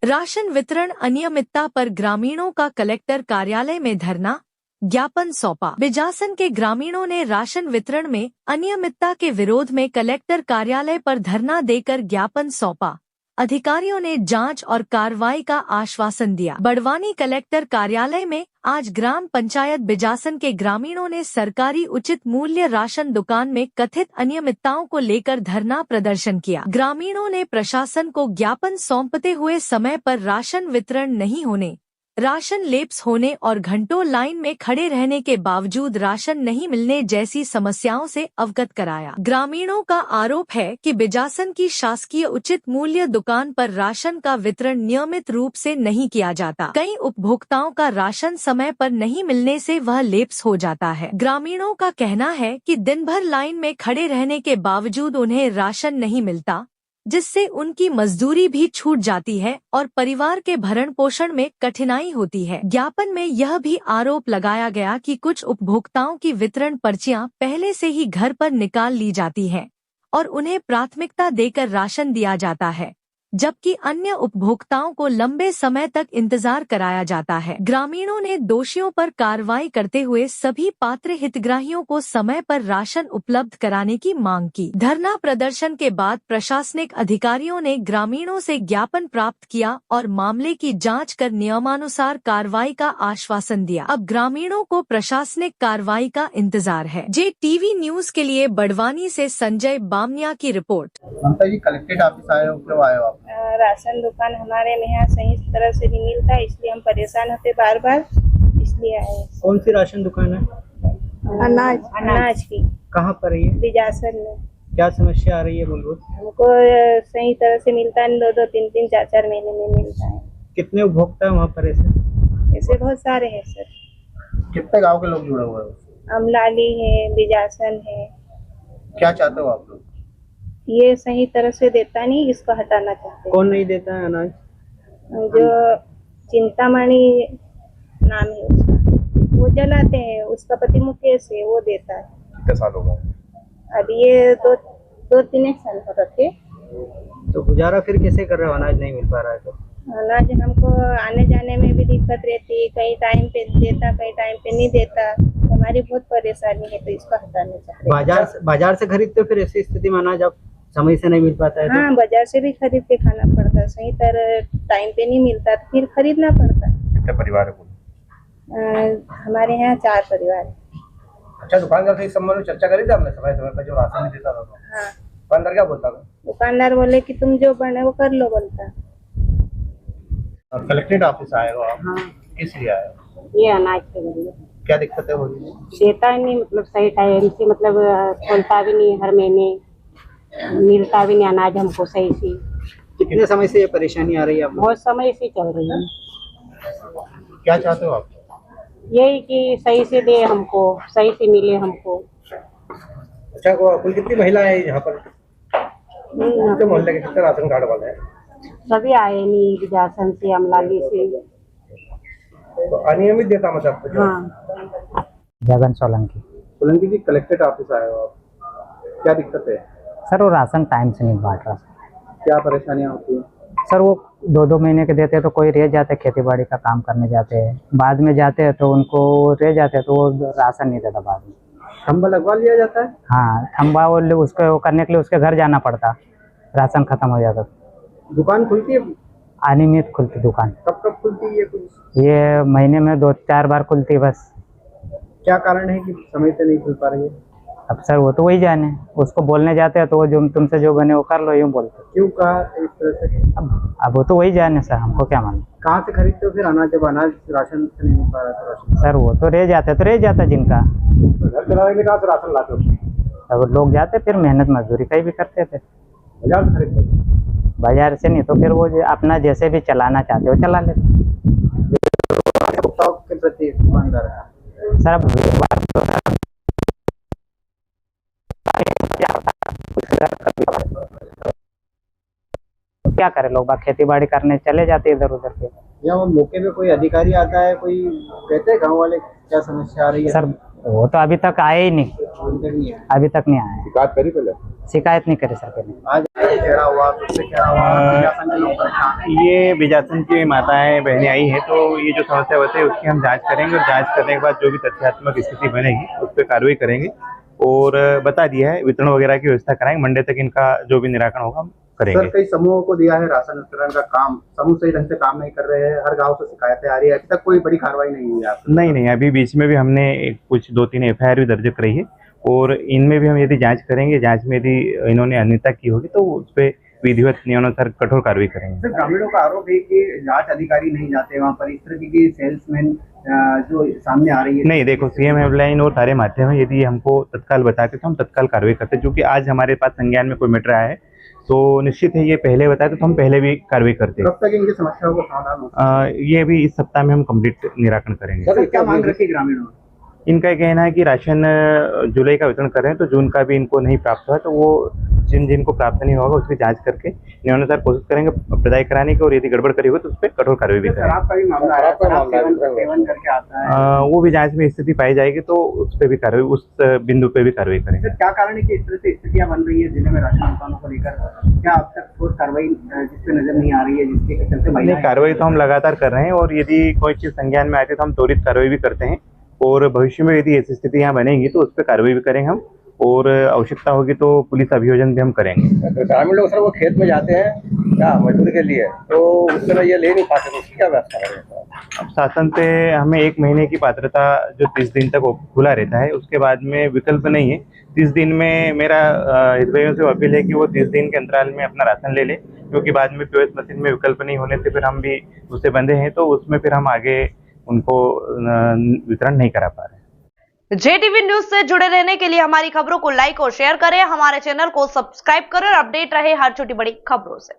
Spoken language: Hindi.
राशन वितरण अनियमितता पर ग्रामीणों का कलेक्टर कार्यालय में धरना, ज्ञापन सौंपा। बिजासन के ग्रामीणों ने राशन वितरण में अनियमितता के विरोध में कलेक्टर कार्यालय पर धरना देकर ज्ञापन सौंपा। अधिकारियों ने जांच और कार्रवाई का आश्वासन दिया। बड़वानी कलेक्टर कार्यालय में आज ग्राम पंचायत बिजासन के ग्रामीणों ने सरकारी उचित मूल्य राशन दुकान में कथित अनियमितताओं को लेकर धरना प्रदर्शन किया। ग्रामीणों ने प्रशासन को ज्ञापन सौंपते हुए समय पर राशन वितरण नहीं होने, राशन लेप्स होने और घंटों लाइन में खड़े रहने के बावजूद राशन नहीं मिलने जैसी समस्याओं से अवगत कराया। ग्रामीणों का आरोप है कि बिजासन की शासकीय उचित मूल्य दुकान पर राशन का वितरण नियमित रूप से नहीं किया जाता। कई उपभोक्ताओं का राशन समय पर नहीं मिलने से वह लेप्स हो जाता है। ग्रामीणों का कहना है कि दिन भर लाइन में खड़े रहने के बावजूद उन्हें राशन नहीं मिलता, जिससे उनकी मजदूरी भी छूट जाती है और परिवार के भरण पोषण में कठिनाई होती है। ज्ञापन में यह भी आरोप लगाया गया कि कुछ उपभोक्ताओं की वितरण पर्चियां पहले से ही घर पर निकाल ली जाती हैं और उन्हें प्राथमिकता देकर राशन दिया जाता है, जबकि अन्य उपभोक्ताओं को लंबे समय तक इंतजार कराया जाता है। ग्रामीणों ने दोषियों पर कार्रवाई करते हुए सभी पात्र हितग्राहियों को समय पर राशन उपलब्ध कराने की मांग की। धरना प्रदर्शन के बाद प्रशासनिक अधिकारियों ने ग्रामीणों से ज्ञापन प्राप्त किया और मामले की जांच कर नियमानुसार कार्रवाई का आश्वासन दिया। अब ग्रामीणों को प्रशासनिक कार्रवाई का इंतजार है। JTV न्यूज के लिए बड़वानी से संजय बामनिया की रिपोर्ट। कलेक्टेड ऑफिस आए हो, क्यों आए हो आप? राशन दुकान हमारे में यहाँ सही तरह से नहीं मिलता, इसलिए हम परेशान होते बार बार, इसलिए आए। कौन सी राशन दुकान है? अनाज की। कहाँ पर है ये? बिजासन में। क्या समस्या आ रही है मूलभूत? हमको सही तरह से मिलता है, 2-2, 3-3, 4-4 महीने में मिलता है। कितने उपभोक्ता है वहाँ पर ऐसे? ऐसे बहुत सारे हैं सर। कितने गांव के लोग जुड़े हुए हैं? अमलाली है, बिजासन है। क्या चाहते हो आप लोग? ये सही तरह से देता नहीं, इसको हटाना चाहते हैं। कौन नहीं देता है अनाज? जो चिंतामणि नाम है उसका, वो जलाते हैं, उसका पति मुकेश है, वो देता है। कितने साल हो गए? अब ये 2-3 साल हो रखे। तो गुजारा फिर कैसे कर रहे हो? अनाज नहीं मिल पा रहा है तो? अनाज हमको आने जाने में भी दिक्कत रहती है, कहीं टाइम पे देता, कहीं टाइम पे नहीं देता, हमारी बहुत परेशानी है, तो इसको हटाना चाहते हैं। बाजार से खरीदते हो फिर ऐसी स्थिति में अनाज आप समय से नहीं मिल पाता है तो? हाँ, बाजार से भी खरीद के खाना पड़ता है, सही तरह टाइम पे नहीं मिलता तो फिर खरीदना पड़ता है। कितने परिवार है? हमारे यहाँ 4 परिवार है। अच्छा, दुकानदार से इस संबंध में चर्चा करी थी आपने समय पर जो राशन नहीं देता था? हाँ। दुकानदार क्या बोलता था? दुकानदार बोले कि तुम जो बने वो कर लो बोलता। और कलेक्टेड ऑफिस आए हो आप? हाँ। किस लिए आए हो? ये अनाज के लिए। क्या दिक्कतें हो रही है? देता नहीं, मतलब सही टाइम से, मतलब खोलता भी नहीं, हर महीने मिलता भी नहीं अनाज हमको सही से। कितने समय से ये परेशानी आ रही है आपको? बहुत समय से चल रही है। क्या चाहते हो आप? यही कि सही से दे हमको, सही से मिले हमको। अच्छा, कुल कितनी महिलाएं हैं यहाँ पर? आपके मोहल्ले के कितने राशन कार्ड वाले हैं? सभी आए नहीं, बिजासन से, अमलाली से। तो अनियमित देता मतलब? हाँ। जगन सोलंकी जी, कलेक्टेड ऑफिस आए हो आप, क्या दिक्कत है? सर वो राशन टाइम से नहीं बांट रहा। क्या परेशानियाँ होती हैं? सर वो 2-2 महीने के देते हैं तो कोई रह जाते, खेती बाड़ी का काम करने जाते हैं, बाद में जाते हैं तो उनको रह जाते हैं तो वो राशन नहीं देता बाद में। खंबा लगवा लिया जाता है? हाँ, खंबा उसको करने के लिए उसके घर जाना पड़ता, राशन खत्म हो जाता। दुकान खुलती है? अनियमित खुलती दुकान। कब कब खुलती है ये महीने में 2-4 बार खुलती है बस। क्या कारण है कि समय से नहीं खुल पा रही है? अब सर वो तो वही जाने, उसको बोलने जाते हैं तो वो जो तुमसे जो बने वो कर लो, यूँ बोलते। क्यों कहा इस तरह से? अब वो तो वही जाने सर, हमको क्या मालूम। कहाँ से खरीदते हो फिर अनाज, जब अनाज राशन से नहीं मिल पा रहा था? राशन सर वो तो रह जाता जिनका। घर चलाने के लिए कहाँ से राशन लाते हो? अब लोग जाते फिर मेहनत मजदूरी कहीं भी करते थे। बाजार से खरीदते हो? बाजार से नहीं तो फिर वो अपना जैसे भी चलाना चाहते हो चला लेते। के प्रति ईमानदार है सर। अब क्या करे, लोग बाग खेती बाड़ी करने चले जाते इधर उधर के। या वो मौके पे कोई अधिकारी आता है, कोई कहते हैं गांव वाले क्या समस्या आ रही है? सर वो तो अभी तक आए ही नहीं। अभी तक नहीं आया है। शिकायत करी पहले? शिकायत नहीं करी सर पहले। आज घेरा हुआ, सबसे घेरा हुआ, प्रशासन के लोग परेशान हैं। ये बिजासन की माताएं बहनें आई हैं, तो ये जो समस्या होती है उसकी हम जांच करेंगे और जांच करने के बाद जो भी तथ्यात्मक स्थिति बनेगी उस पर कार्रवाई करेंगे और बता दिया है वितरण वगैरह की व्यवस्था कराएंगे। मंडे तक इनका जो भी निराकरण होगा हम करेंगे। सर, कई समूहों को दिया है राशन वितरण का काम, समूह सही ढंग से काम नहीं कर रहे हैं, हर गांव से शिकायतें आ रही है, अभी तक कोई बड़ी कार्रवाई नहीं हुई है आपकी? नहीं, अभी बीच में भी हमने कुछ 2-3 FIR भी दर्ज कराई है और इनमें भी हम यदि जांच करेंगे, जांच में यदि इन्होंने अनियमितता की होगी तो उस पर विधिवत नियमानुसार कठोर कार्रवाई करेंगे। सर, ग्रामीणों का आरोप है कि जांच अधिकारी नहीं जाते वहाँ पर, इस तरह की सेल्समैन जो सामने आ रही है। नहीं, देखो CM हेल्पलाइन और सारे माध्यम है, यदि हमको तत्काल बताते तो हम तत्काल कार्रवाई करते। क्योंकि आज हमारे पास संज्ञान में कोई मैटर आया है तो निश्चित है ये पहले बताते तो हम पहले भी कार्रवाई करते। कब तक इनकी समस्याओं का समाधान होगा? ये भी इस सप्ताह में हम कंप्लीट निराकरण करेंगे। सर, क्या मांग रखी ग्रामीणों ने? इनका कहना है कि राशन जुलाई का वितरण कर रहे हैं तो जून का भी इनको नहीं प्राप्त हुआ, तो वो जिनको प्राप्त नहीं होगा उसकी जांच करके नियमानुसार कोशिश करेंगे प्रदाय कराने की और यदि गड़बड़ करी होगी तो उस पर कठोर कार्रवाई भी करेंगे। शराब का भी मामला है, शराब सेवन करके आता है। वो भी जांच में स्थिति पाई जाएगी तो उस पर भी कार्रवाई, उस बिंदु पे भी कार्रवाई करेंगे। सर, क्या कारण है कि इस तरह से स्थितियां बन रही है जिले में राशन दुकानों को लेकर? क्या अब तक ठोस कार्रवाई जिस पे नजर नहीं आ रही है, जिसके चलते नहीं, कार्रवाई तो हम लगातार कर रहे हैं और यदि कोई चीज संज्ञान में आती है तो हम त्वरित कार्रवाई भी करते हैं और भविष्य में यदि ऐसी स्थिति यहाँ बनेगी तो उस पर कार्रवाई भी करेंगे हम और आवश्यकता होगी तो पुलिस अभियोजन भी हम करेंगे। ग्रामीण लोग सर वो खेत में जाते हैं क्या मजदूरी के लिए, तो उस समय ये ले नहीं पाते, तो उसकी क्या व्यवस्था है? अब शासन से हमें 1 महीने की पात्रता जो 30 दिन तक खुला रहता है, उसके बाद में विकल्प नहीं है। 30 दिन में मेरा हितग्राहियों से अपील है कि वो 30 दिन के अंतराल में अपना राशन ले ले, क्योंकि बाद में POS मशीन में विकल्प नहीं होने से फिर हम भी उससे बंधे हैं, तो उसमें फिर हम आगे उनको वितरण नहीं करा पा रहे। JTV न्यूज से जुड़े रहने के लिए हमारी खबरों को लाइक और शेयर करें, हमारे चैनल को सब्सक्राइब करें और अपडेट रहे हर छोटी बड़ी खबरों से।